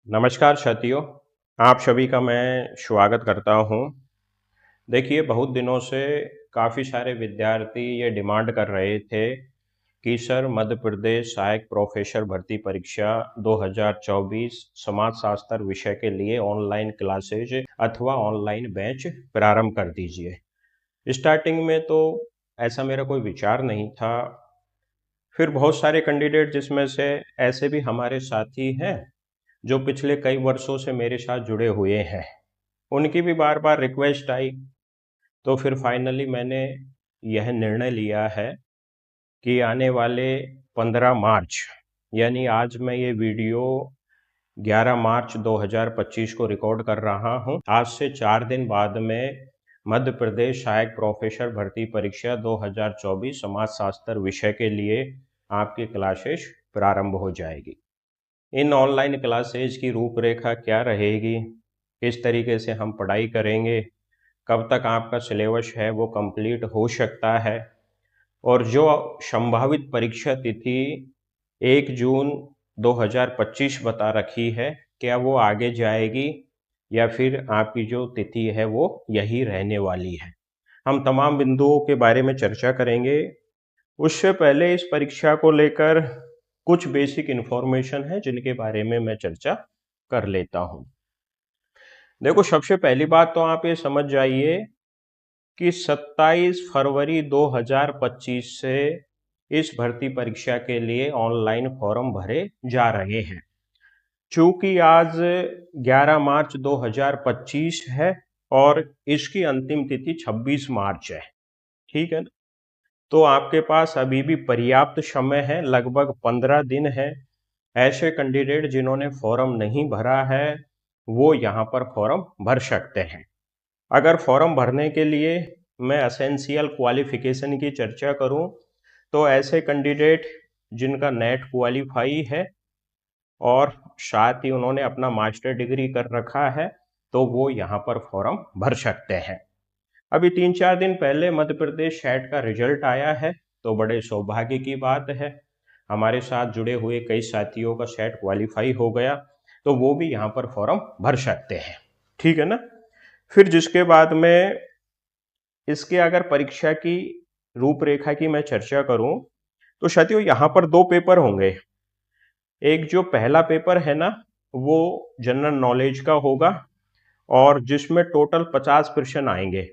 नमस्कार साथियों, आप सभी का मैं स्वागत करता हूँ। देखिए, बहुत दिनों से काफ़ी सारे विद्यार्थी ये डिमांड कर रहे थे कि सर मध्य प्रदेश सहायक प्रोफेसर भर्ती परीक्षा 2024 समाजशास्त्र विषय के लिए ऑनलाइन क्लासेज अथवा ऑनलाइन बैच प्रारंभ कर दीजिए। स्टार्टिंग में तो ऐसा मेरा कोई विचार नहीं था। फिर बहुत सारे कैंडिडेट जिसमें से ऐसे भी हमारे साथी हैं जो पिछले कई वर्षों से मेरे साथ जुड़े हुए हैं, उनकी भी बार बार रिक्वेस्ट आई। तो फिर फाइनली मैंने यह निर्णय लिया है कि आने वाले 15 मार्च, यानी आज मैं ये वीडियो 11 मार्च 2025 को रिकॉर्ड कर रहा हूँ। आज से 4 दिन बाद में मध्य प्रदेश सहायक प्रोफेसर भर्ती परीक्षा 2024 समाजशास्त्र विषय के लिए आपकी क्लासेस प्रारंभ हो जाएगी। इन ऑनलाइन क्लासेज की रूपरेखा क्या रहेगी, किस तरीके से हम पढ़ाई करेंगे, कब तक आपका सिलेबस है वो कंप्लीट हो सकता है, और जो संभावित परीक्षा तिथि 1 जून 2025 बता रखी है, क्या वो आगे जाएगी या फिर आपकी जो तिथि है वो यही रहने वाली है। हम तमाम बिंदुओं के बारे में चर्चा करेंगे। उससे पहले इस परीक्षा को लेकर कुछ बेसिक इन्फॉर्मेशन है जिनके बारे में मैं चर्चा कर लेता हूं। देखो, सबसे पहली बात तो आप ये समझ जाइए कि 27 फरवरी 2025 से इस भर्ती परीक्षा के लिए ऑनलाइन फॉर्म भरे जा रहे हैं। चूंकि आज 11 मार्च 2025 है और इसकी अंतिम तिथि 26 मार्च है, ठीक है ना? तो आपके पास अभी भी पर्याप्त समय है, लगभग 15 दिन है। ऐसे कैंडिडेट जिन्होंने फॉर्म नहीं भरा है वो यहाँ पर फॉर्म भर सकते हैं। अगर फॉर्म भरने के लिए मैं एसेंशियल क्वालिफिकेशन की चर्चा करूं तो ऐसे कैंडिडेट जिनका नेट क्वालिफाई है और साथ ही उन्होंने अपना मास्टर डिग्री कर रखा है तो वो यहाँ पर फॉर्म भर सकते हैं। अभी 3-4 दिन पहले मध्य प्रदेश सेट का रिजल्ट आया है, तो बड़े सौभाग्य की बात है, हमारे साथ जुड़े हुए कई साथियों का सेट क्वालिफाई हो गया, तो वो भी यहाँ पर फॉर्म भर सकते हैं, ठीक है ना? फिर जिसके बाद में इसके अगर परीक्षा की रूपरेखा की मैं चर्चा करूं तो साथियों यहाँ पर दो पेपर होंगे। एक जो पहला पेपर है ना, वो जनरल नॉलेज का होगा और जिसमें टोटल 50 प्रश्न आएंगे।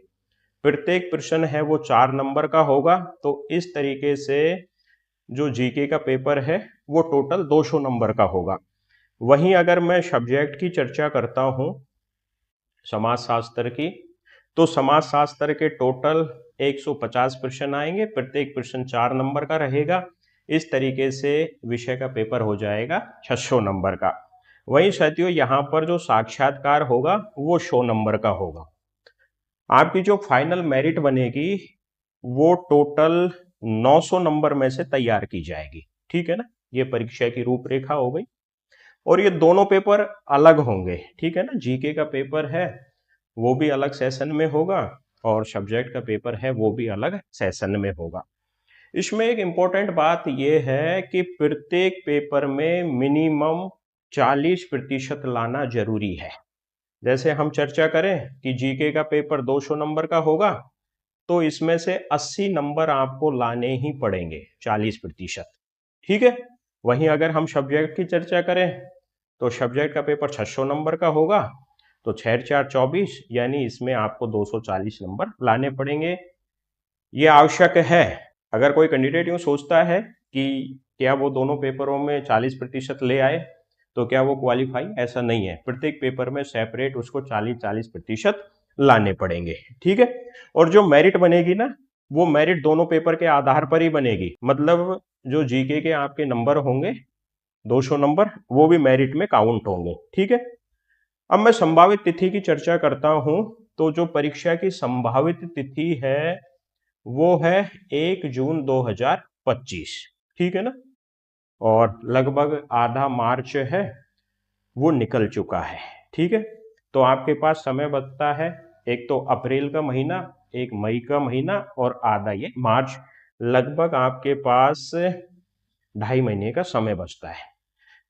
प्रत्येक प्रश्न है वो 4 नंबर का होगा। तो इस तरीके से जो जीके का पेपर है वो टोटल 200 नंबर का होगा। वहीं अगर मैं सब्जेक्ट की चर्चा करता हूं समाजशास्त्र की, तो समाजशास्त्र के टोटल 150 प्रश्न आएंगे, प्रत्येक प्रश्न 4 नंबर का रहेगा। इस तरीके से विषय का पेपर हो जाएगा 600 नंबर का। वहीं साथियों यहाँ पर जो साक्षात्कार होगा वो 100 नंबर का होगा। आपकी जो फाइनल मेरिट बनेगी वो टोटल 900 नंबर में से तैयार की जाएगी, ठीक है ना? ये परीक्षा की रूपरेखा हो गई। और ये दोनों पेपर अलग होंगे, ठीक है ना? जीके का पेपर है वो भी अलग सेशन में होगा और सब्जेक्ट का पेपर है वो भी अलग सेशन में होगा। इसमें एक इम्पोर्टेंट बात यह है कि प्रत्येक पेपर में मिनिमम 40% लाना जरूरी है। जैसे हम चर्चा करें कि जीके का पेपर 200 नंबर का होगा, तो इसमें से 80 नंबर आपको लाने ही पड़ेंगे, 40%, ठीक है? वहीं अगर हम सब्जेक्ट की चर्चा करें तो सब्जेक्ट का पेपर 600 नंबर का होगा, तो 6×4 = 24, यानी इसमें आपको 240 नंबर लाने पड़ेंगे। ये आवश्यक है। अगर कोई कैंडिडेट यूं सोचता है कि क्या वो दोनों पेपरों में 40% ले आए तो क्या वो क्वालिफाई, ऐसा नहीं है। प्रत्येक पेपर में सेपरेट उसको 40-40% लाने पड़ेंगे, ठीक है? और जो मेरिट बनेगी ना, वो मेरिट दोनों पेपर के आधार पर ही बनेगी। मतलब जो जीके के आपके नंबर होंगे 200 नंबर, वो भी मेरिट में काउंट होंगे, ठीक है? अब मैं संभावित तिथि की चर्चा करता हूं। तो जो परीक्षा की संभावित तिथि है वो है 1 जून 2025, ठीक है ना? और लगभग आधा मार्च है वो निकल चुका है, ठीक है? तो आपके पास समय बचता है, एक तो अप्रैल का महीना, एक मई का महीना और आधा ये मार्च। लगभग आपके पास 2.5 महीने का समय बचता है।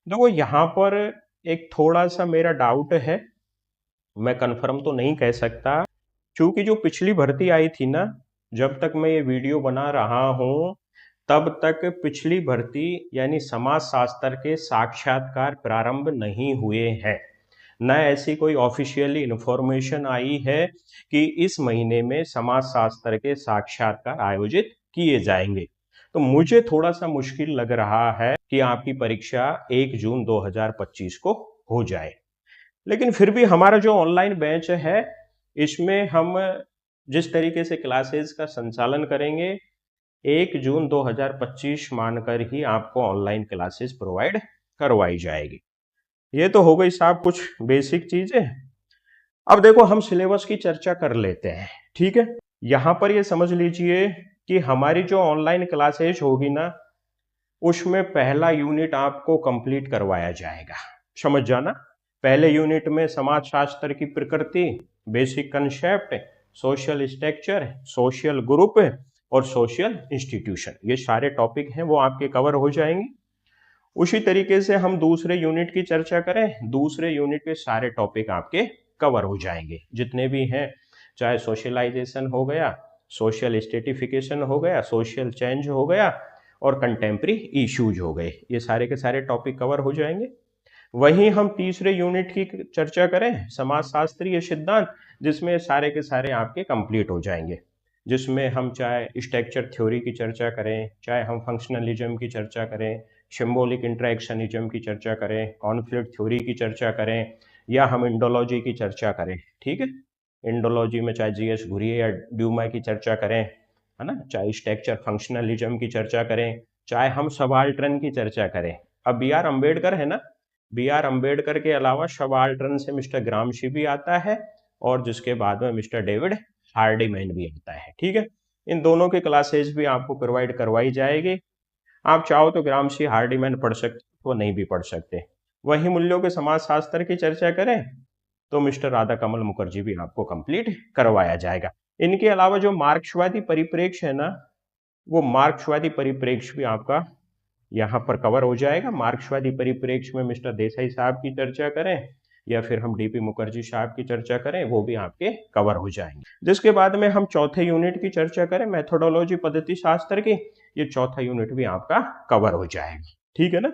देखो यहाँ पर एक थोड़ा-सा मेरा डाउट है, मैं कन्फर्म तो नहीं कह सकता, क्योंकि जो पिछली भर्ती आई थी ना, जब तक मैं ये वीडियो बना रहा हूँ, तब तक पिछली भर्ती यानी समाज शास्त्र के साक्षात्कार प्रारंभ नहीं हुए हैं। न ऐसी कोई ऑफिशियली इन्फॉर्मेशन आई है कि इस महीने में समाज शास्त्र के साक्षात्कार आयोजित किए जाएंगे। तो मुझे थोड़ा-सा मुश्किल लग रहा है कि आपकी परीक्षा 1 जून 2025 को हो जाए। लेकिन फिर भी हमारा जो ऑनलाइन बैच है, इसमें हम जिस तरीके से क्लासेस का संचालन करेंगे, 1 जून 2025 मानकर ही आपको ऑनलाइन क्लासेस प्रोवाइड करवाई जाएगी। ये तो हो गई साहब कुछ बेसिक चीजें। अब देखो हम सिलेबस की चर्चा कर लेते हैं, ठीक है। यहां पर ये समझ लीजिए कि हमारी जो ऑनलाइन क्लासेस होगी ना, उसमें पहला यूनिट आपको कंप्लीट करवाया जाएगा। समझ जाना, पहले यूनिट में समाज शास्त्र की प्रकृति, basic concept, social structure, social group और सोशल इंस्टीट्यूशन, ये सारे टॉपिक हैं वो आपके कवर हो जाएंगे। उसी तरीके से हम दूसरे यूनिट की चर्चा करें, दूसरे यूनिट के सारे टॉपिक आपके कवर हो जाएंगे जितने भी हैं, चाहे सोशलाइजेशन हो गया, सोशल स्टेटिफिकेशन हो गया, सोशल चेंज हो गया और कंटेम्प्रेरी इश्यूज हो गए, ये सारे के सारे टॉपिक कवर हो जाएंगे। वहीं हम तीसरे यूनिट की चर्चा करें, समाजशास्त्रीय सिद्धांत, जिसमें सारे के सारे आपके कंप्लीट हो जाएंगे, जिसमें हम चाहे स्ट्रक्चर थ्योरी की चर्चा करें, चाहे हम फंक्शनलिज्म की चर्चा करें, सिंबॉलिक इंटरेक्शनिज्म की चर्चा करें, कॉन्फ्लिक्ट थ्योरी की चर्चा करें, या हम इंडोलॉजी की चर्चा करें, ठीक है। इंडोलॉजी में चाहे जीएस घुरिये या ड्यूमा की चर्चा करें, है ना, चाहे स्ट्रक्चर फंक्शनलिज्म की चर्चा करें, चाहे हम सबाल्टर्न की चर्चा करें। अब बी आर अम्बेडकर है ना, बी आर अम्बेडकर के अलावा सबाल्टर्न से मिस्टर ग्रामशी भी आता है और जिसके बाद में मिस्टर डेविड हार्डीमैन भी आता है, ठीक है। इन दोनों की क्लासेज भी आपको प्रोवाइड करवाई जाएगी। आप चाहो तो ग्रामशी हार्डीमैन पढ़ सकते हो, नहीं भी पढ़ सकते। वही मूल्यों के समाजशास्त्र की चर्चा करें तो मिस्टर राधा कमल मुखर्जी भी आपको कंप्लीट करवाया जाएगा। इनके अलावा जो मार्क्सवादी परिप्रेक्ष्य है ना, वो मार्क्सवादी परिप्रेक्ष्य भी आपका यहाँ पर कवर हो जाएगा। मार्क्सवादी परिप्रेक्ष्य में मिस्टर देसाई साहब की चर्चा करें या फिर हम डीपी मुखर्जी साहब की चर्चा करें, वो भी आपके कवर हो जाएंगे। जिसके बाद में हम चौथे यूनिट की चर्चा करें, मेथोडोलॉजी पद्धति शास्त्र की, ये चौथा यूनिट भी आपका कवर हो जाएगा, ठीक है ना।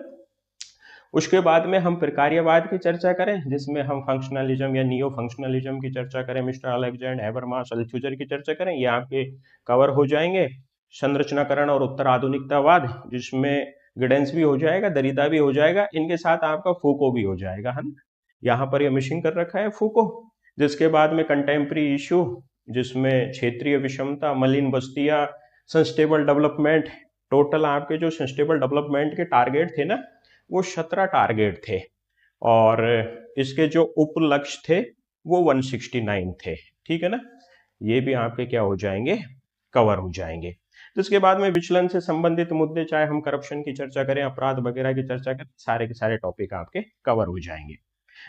उसके बाद में हम प्रकार्यवाद की चर्चा करें, जिसमें हम फंक्शनलिज्म या नियो फंक्शनलिज्म की चर्चा करें, मिस्टर अलेक्जेंडर हैबरमास, अल्थुजर की चर्चा करें, ये आपके कवर हो जाएंगे। संरचनाकरण और उत्तर आधुनिकतावाद, जिसमें गिडेंस भी हो जाएगा, दरिदा भी हो जाएगा, इनके साथ आपका फूको भी हो जाएगा, है ना। यहाँ पर ये मिशिंग कर रखा है फूको। जिसके बाद में कंटेम्प्रेरी इशू, जिसमें क्षेत्रीय विषमता, मलिन बस्तियां, सस्टेनेबल डेवलपमेंट, टोटल आपके जो सस्टेनेबल डेवलपमेंट के टारगेट थे ना, वो 17 टारगेट थे और इसके जो उप लक्ष्य थे वो 169 थे, ठीक है ना। ये भी आपके क्या हो जाएंगे, कवर हो जाएंगे। जिसके बाद में विचलन से संबंधित मुद्दे, चाहे हम करप्शन की चर्चा करें, अपराध वगैरह की चर्चा करें, सारे के सारे टॉपिक आपके कवर हो जाएंगे।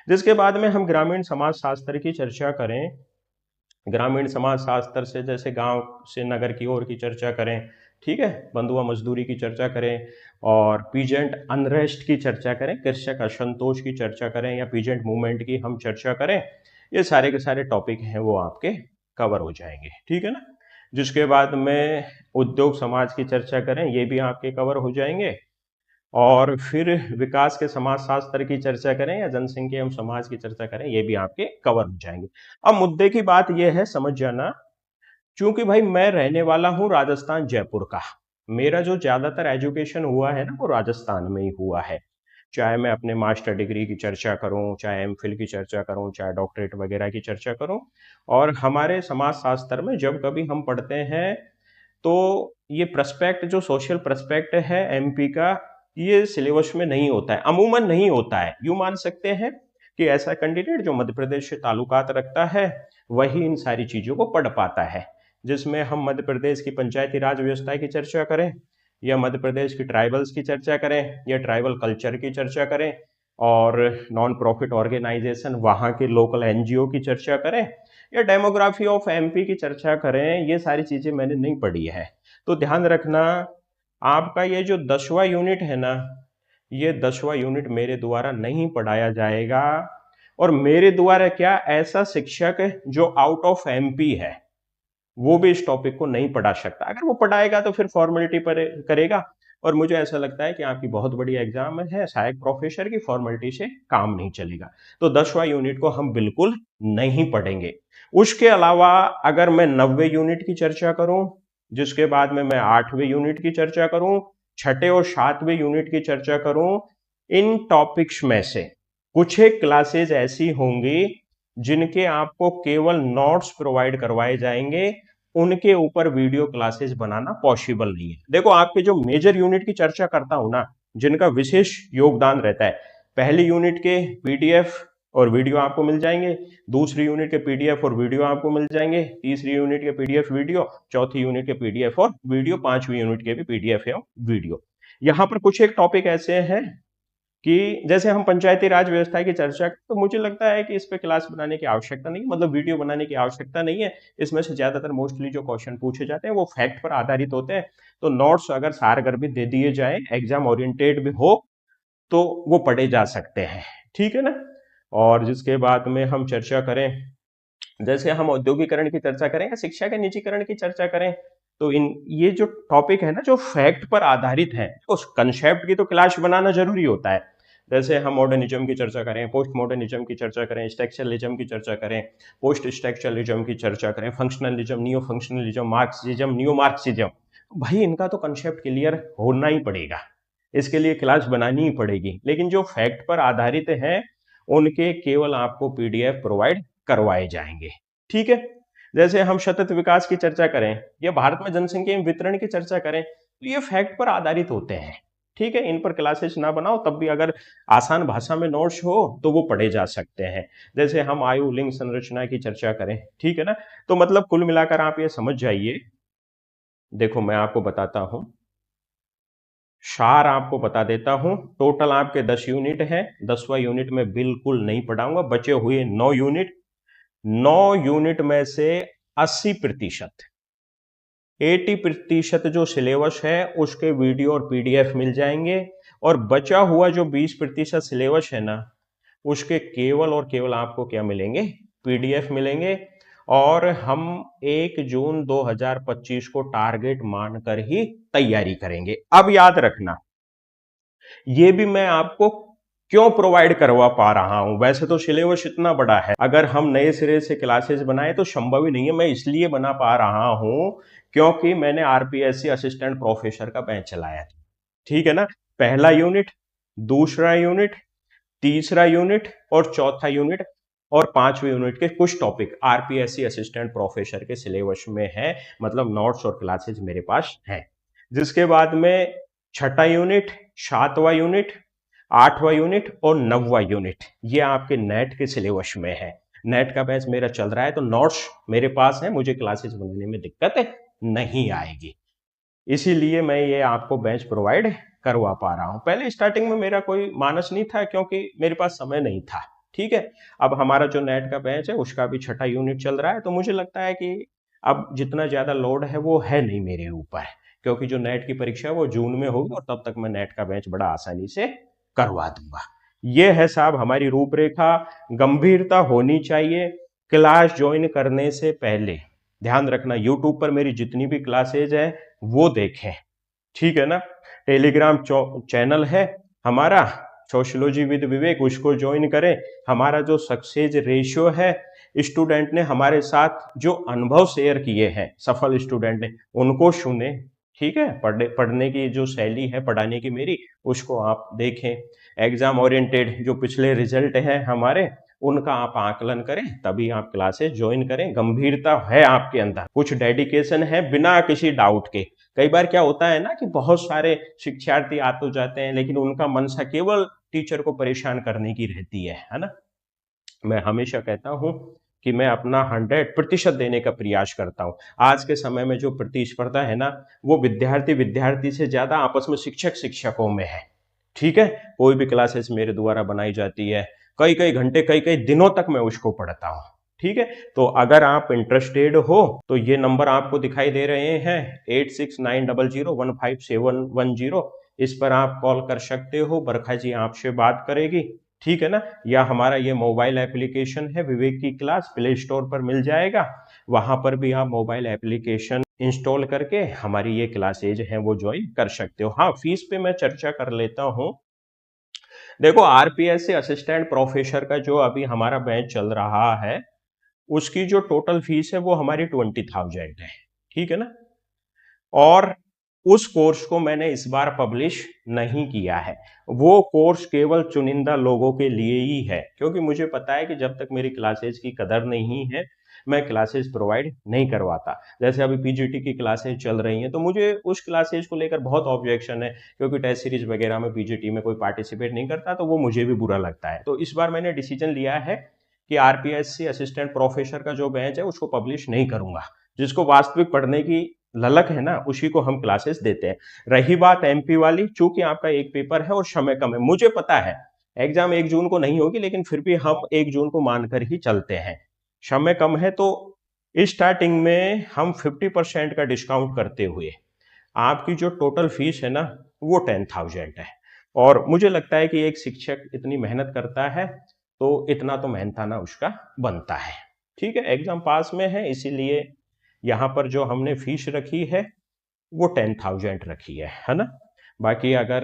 जिसके बाद में हम ग्रामीण समाज शास्त्र की चर्चा करें, ग्रामीण समाज शास्त्र से जैसे गांव से नगर की ओर की चर्चा करें, ठीक है, बंधुआ मजदूरी की चर्चा करें और पीजेंट अनरेस्ट की चर्चा करें, कृषक असंतोष की चर्चा करें या पीजेंट मूवमेंट की हम चर्चा करें, ये सारे के सारे टॉपिक हैं वो आपके कवर हो जाएंगे, ठीक है ना। जिसके बाद में उद्योग समाज की चर्चा करें, ये भी आपके कवर हो जाएंगे। और फिर विकास के समाज शास्त्र की चर्चा करें या जनसंख्या एवं समाज की चर्चा करें, ये भी आपके कवर हो जाएंगे। अब मुद्दे की बात यह है, समझ जाना, क्योंकि भाई मैं रहने वाला हूं राजस्थान जयपुर का, मेरा जो ज्यादातर एजुकेशन हुआ है ना वो राजस्थान में ही हुआ है। चाहे मैं अपने मास्टर डिग्री की चर्चा करूं, चाहे एमफिल की चर्चा करूं, चाहे डॉक्टरेट वगैरह की चर्चा करूं, और हमारे समाज शास्त्र में जब कभी हम पढ़ते हैं तो ये प्रस्पेक्ट, जो सोशल प्रस्पेक्ट है एमपी का, ये सिलेबस में नहीं होता है, अमूमन नहीं होता है। यूं मान सकते हैं कि ऐसा कैंडिडेट जो मध्य प्रदेश से ताल्लुकात रखता है वही इन सारी चीजों को पढ़ पाता है। जिसमें हम मध्य प्रदेश की पंचायती राज व्यवस्था की चर्चा करें या मध्य प्रदेश की ट्राइबल्स की चर्चा करें या ट्राइबल कल्चर की चर्चा करें और नॉन प्रॉफिट ऑर्गेनाइजेशन, वहाँ के लोकल एनजीओ की चर्चा करें या डेमोग्राफी ऑफ एमपी की चर्चा करें, ये सारी चीजें मैंने नहीं पढ़ी है। तो ध्यान रखना, आपका ये जो 10वां यूनिट है ना, ये 10वां यूनिट मेरे द्वारा नहीं पढ़ाया जाएगा। और मेरे द्वारा क्या, ऐसा शिक्षक जो आउट ऑफ एमपी है वो भी इस टॉपिक को नहीं पढ़ा सकता। अगर वो पढ़ाएगा तो फिर फॉर्मेलिटी पर करेगा, और मुझे ऐसा लगता है कि आपकी बहुत बड़ी एग्जाम है, सहायक प्रोफेसर की, फॉर्मेलिटी से काम नहीं चलेगा। तो 10वां यूनिट को हम बिल्कुल नहीं पढ़ेंगे। उसके अलावा अगर मैं 90वें यूनिट की चर्चा करूं, जिसके बाद में मैं 8वें यूनिट की चर्चा करूं, छठे और 7वें यूनिट की चर्चा करूं, इन टॉपिक्स में से कुछ एक क्लासेज ऐसी होंगी जिनके आपको केवल नोट्स प्रोवाइड करवाए जाएंगे, उनके ऊपर वीडियो क्लासेस बनाना पॉसिबल नहीं है। देखो, आपके जो मेजर यूनिट की चर्चा करता हूं ना, जिनका विशेष योगदान रहता है, पहली यूनिट के पीडीएफ और वीडियो आपको मिल जाएंगे, दूसरी यूनिट के पीडीएफ और वीडियो आपको मिल जाएंगे, तीसरी यूनिट के पीडीएफ वीडियो, चौथी यूनिट के पीडीएफ और वीडियो, पांचवी यूनिट के भी पीडीएफ या वीडियो। यहां पर कुछ एक टॉपिक ऐसे हैं कि जैसे हम पंचायती राज व्यवस्था की चर्चा, तो मुझे लगता है कि इस पे क्लास बनाने की आवश्यकता नहीं, मतलब वीडियो बनाने की आवश्यकता नहीं है। इसमें से ज्यादातर मोस्टली जो क्वेश्चन पूछे जाते हैं वो फैक्ट पर आधारित होते हैं। तो नोट्स अगर सारगर्भित दे दिए जाए, एग्जाम ओरिएंटेड भी हो, तो वो पढ़े जा सकते हैं। ठीक है ना। और जिसके बाद में हम चर्चा करें, जैसे हम औद्योगिकरण की चर्चा करें या शिक्षा के निजीकरण की चर्चा करें, तो इन ये जो टॉपिक है ना, जो फैक्ट पर आधारित है, उस कंसेप्ट की तो क्लास बनाना जरूरी होता है। जैसे हम मॉडर्निज्म की चर्चा करें, पोस्ट मॉडर्निज्म की चर्चा करें, स्ट्रक्चरलिज्म की चर्चा करें, पोस्ट स्ट्रक्चरलिज्म की चर्चा करें, functionalism, neo functionalism, Marxism, neo Marxism, भाई इनका तो कंसेप्ट क्लियर होना ही पड़ेगा, इसके लिए क्लास बनानी ही पड़ेगी। लेकिन जो फैक्ट पर आधारित है उनके केवल आपको पीडीएफ प्रोवाइड करवाए जाएंगे। ठीक है। जैसे हम सतत विकास की चर्चा करें या भारत में जनसंख्या वितरण की चर्चा करें, तो ये फैक्ट पर आधारित होते हैं। ठीक है, इन पर क्लासेस ना बनाओ, तब भी अगर आसान भाषा में नोट्स हो तो वो पढ़े जा सकते हैं। जैसे हम आयु लिंग संरचना की चर्चा करें, ठीक है ना। तो मतलब कुल मिलाकर आप ये समझ जाइए, देखो मैं आपको बताता हूं, सार आपको बता देता हूं। टोटल आपके 10 यूनिट है, 10वां यूनिट में बिल्कुल नहीं पढ़ाऊंगा, बचे हुए 9 यूनिट, 9 यूनिट में से 80%, 80% जो सिलेबस है उसके वीडियो और पीडीएफ मिल जाएंगे, और बचा हुआ जो 20% सिलेबस है ना, उसके केवल और केवल आपको क्या मिलेंगे, पीडीएफ मिलेंगे। और हम 1 जून 2025 को टारगेट मानकर ही तैयारी करेंगे। अब याद रखना, ये भी मैं आपको क्यों प्रोवाइड करवा पा रहा हूं, वैसे तो सिलेबस इतना बड़ा है, अगर हम नए सिरे से क्लासेस बनाए तो संभव ही नहीं है। मैं इसलिए बना पा रहा हूं क्योंकि मैंने आरपीएससी असिस्टेंट प्रोफेसर का बैच चलाया था। ठीक है ना। पहला यूनिट, दूसरा यूनिट, तीसरा यूनिट और चौथा यूनिट और पांचवें यूनिट के कुछ टॉपिक आरपीएससी असिस्टेंट प्रोफेसर के सिलेबस में है, मतलब नोट्स और क्लासेस मेरे पास है। जिसके बाद में छठा यूनिट, सातवां यूनिट, आठवां यूनिट और 9वां यूनिट, ये आपके नेट के सिलेबस में है। नेट का बैच मेरा चल रहा है, तो नोट्स मेरे पास है, मुझे क्लासेस बनाने में दिक्कत नहीं आएगी, इसीलिए मैं ये आपको बैच प्रोवाइड करवा पा रहा हूं। पहले स्टार्टिंग में मेरा कोई मानस नहीं था क्योंकि मेरे पास समय नहीं था। ठीक है। अब हमारा जो नेट का बैच है उसका भी छठा यूनिट चल रहा है, तो मुझे लगता है कि अब जितना ज्यादा लोड है वो है नहीं मेरे ऊपर, क्योंकि जो नेट की परीक्षा है वो जून में होगी और तब तक मैं नेट का बैच बड़ा आसानी से करवा दूंगा। ये है साहब हमारी रूपरेखा। गंभीरता होनी चाहिए क्लास ज्वाइन करने से पहले। ध्यान रखना, यूट्यूब पर मेरी जितनी भी क्लासेज है वो देखें। ठीक है ना। टेलीग्राम चैनल है हमारा, सोशियोलॉजी विद विवेक, उसको ज्वाइन करें। हमारा जो सक्सेस रेशियो है, स्टूडेंट ने हमारे साथ जो अनुभव शेयर किए हैं, सफल स्टूडेंट ने, उनको सुने। ठीक है। पढ़ने की जो शैली है पढ़ाने की मेरी, उसको आप देखें। एग्जाम ओरिएंटेड जो पिछले रिजल्ट हैं हमारे, उनका आप आकलन करें, तभी आप क्लासेस ज्वाइन करें। गंभीरता है आपके अंदर, कुछ डेडिकेशन है बिना किसी डाउट के। कई बार क्या होता है ना कि बहुत सारे शिक्षार्थी आ तो जाते हैं, लेकिन उनका मनसा केवल टीचर को परेशान करने की रहती है ना। मैं हमेशा कहता हूं कि मैं अपना 100% देने का प्रयास करता हूं। आज के समय में जो प्रतिस्पर्धा है ना, वो विद्यार्थी विद्यार्थी से ज्यादा आपस में शिक्षक शिक्षकों में है। ठीक है। कोई भी क्लासेस मेरे द्वारा बनाई जाती है, कई कई घंटे, कई कई दिनों तक मैं उसको पढ़ता हूं। ठीक है। तो अगर आप इंटरेस्टेड हो तो ये नंबर आपको दिखाई दे रहे हैं, 8690015710, इस पर आप कॉल कर सकते हो, बरखा जी आपसे बात करेगी, ठीक है ना। या हमारा ये मोबाइल एप्लीकेशन है विवेक की क्लास, प्ले स्टोर पर मिल जाएगा, वहां पर भी आप मोबाइल एप्लीकेशन इंस्टॉल करके हमारी ये क्लासेज हैं वो ज्वाइन कर सकते हो। हाँ, फीस पे मैं चर्चा कर लेता हूँ। देखो, आरपीएस से असिस्टेंट प्रोफेसर का जो अभी हमारा बैच चल रहा है, उसकी जो टोटल फीस है वो हमारी 20,000 है, ठीक है ना। और उस कोर्स को मैंने इस बार पब्लिश नहीं किया है, वो कोर्स केवल चुनिंदा लोगों के लिए ही है, क्योंकि मुझे पता है कि जब तक मेरी क्लासेज की कदर नहीं है मैं क्लासेस प्रोवाइड नहीं करवाता। जैसे अभी पीजीटी की क्लासेज चल रही हैं तो मुझे उस क्लासेज को लेकर बहुत ऑब्जेक्शन है, क्योंकि टेस्ट सीरीज वगैरह में पीजीटी में कोई पार्टिसिपेट नहीं करता तो वो मुझे भी बुरा लगता है। तो इस बार मैंने डिसीजन लिया है कि आरपीएससी असिस्टेंट प्रोफेसर का जो बैच है उसको पब्लिश नहीं करूंगा। जिसको वास्तविक पढ़ने की ललक है ना, उसी को हम क्लासेस देते हैं। रही बात एमपी वाली, चूंकि आपका एक पेपर है और समय कम है, मुझे पता है एग्जाम 1 जून को नहीं होगी, लेकिन फिर भी हम 1 जून को मानकर ही चलते हैं। समय कम है तो स्टार्टिंग में हम 50% का डिस्काउंट करते हुए आपकी जो टोटल फीस है ना वो 10,000 है। और मुझे लगता है कि एक शिक्षक इतनी मेहनत करता है तो इतना तो मेहनताना उसका बनता है, ठीक है। एग्जाम पास में है, इसीलिए यहाँ पर जो हमने फीस रखी है वो 10,000 रखी है ना। बाकी अगर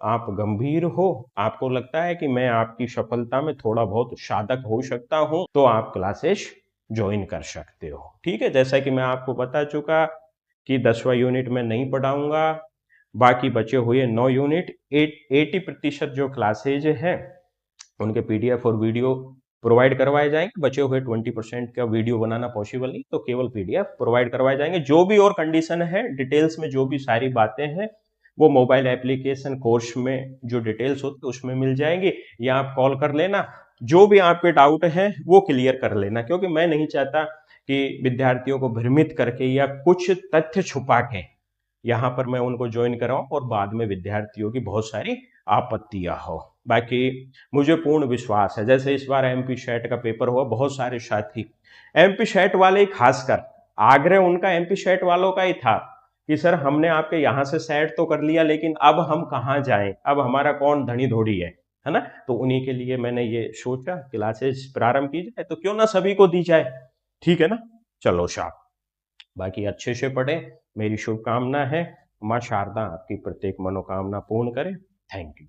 आप गंभीर हो, आपको लगता है कि मैं आपकी सफलता में थोड़ा बहुत साधक हो सकता हूं, तो आप क्लासेस ज्वाइन कर सकते हो, ठीक है। जैसा कि मैं आपको बता चुका कि 10वां यूनिट में नहीं पढ़ाऊंगा, बाकी बचे हुए 9 यूनिट 80% जो क्लासेज हैं उनके पीडीएफ और वीडियो प्रोवाइड करवाए जाएंगे। बचे हुए 20% का वीडियो बनाना पॉसिबल नहीं, तो केवल पीडीएफ प्रोवाइड करवाए जाएंगे। जो भी और कंडीशन है, डिटेल्स में जो भी सारी बातें हैं वो मोबाइल एप्लीकेशन कोर्स में जो डिटेल्स होती है उसमें मिल जाएंगी, या आप कॉल कर लेना, जो भी आपके डाउट हैं वो क्लियर कर लेना। क्योंकि मैं नहीं चाहता कि विद्यार्थियों को भ्रमित करके या कुछ तथ्य छुपा के यहाँ पर मैं उनको ज्वाइन कराऊं और बाद में विद्यार्थियों की बहुत सारी आपत्तियां हो। बाकी मुझे पूर्ण विश्वास है, जैसे इस बार एमपी सेट का पेपर हुआ, बहुत सारे साथी एमपी सेट वाले, खासकर आग्रह उनका एमपी सेट वालों का ही था कि सर हमने आपके यहाँ से सेट तो कर लिया, लेकिन अब हम कहाँ जाएं, अब हमारा कौन धनी धोड़ी है ना। तो उन्हीं के लिए मैंने ये सोचा क्लासेस प्रारंभ की जाए तो क्यों ना सभी को दी जाए, ठीक है ना। चलो शाबाश, बाकी अच्छे से पढ़े, मेरी शुभकामना है। माँ शारदा आपकी प्रत्येक मनोकामना पूर्ण करे। Thank you.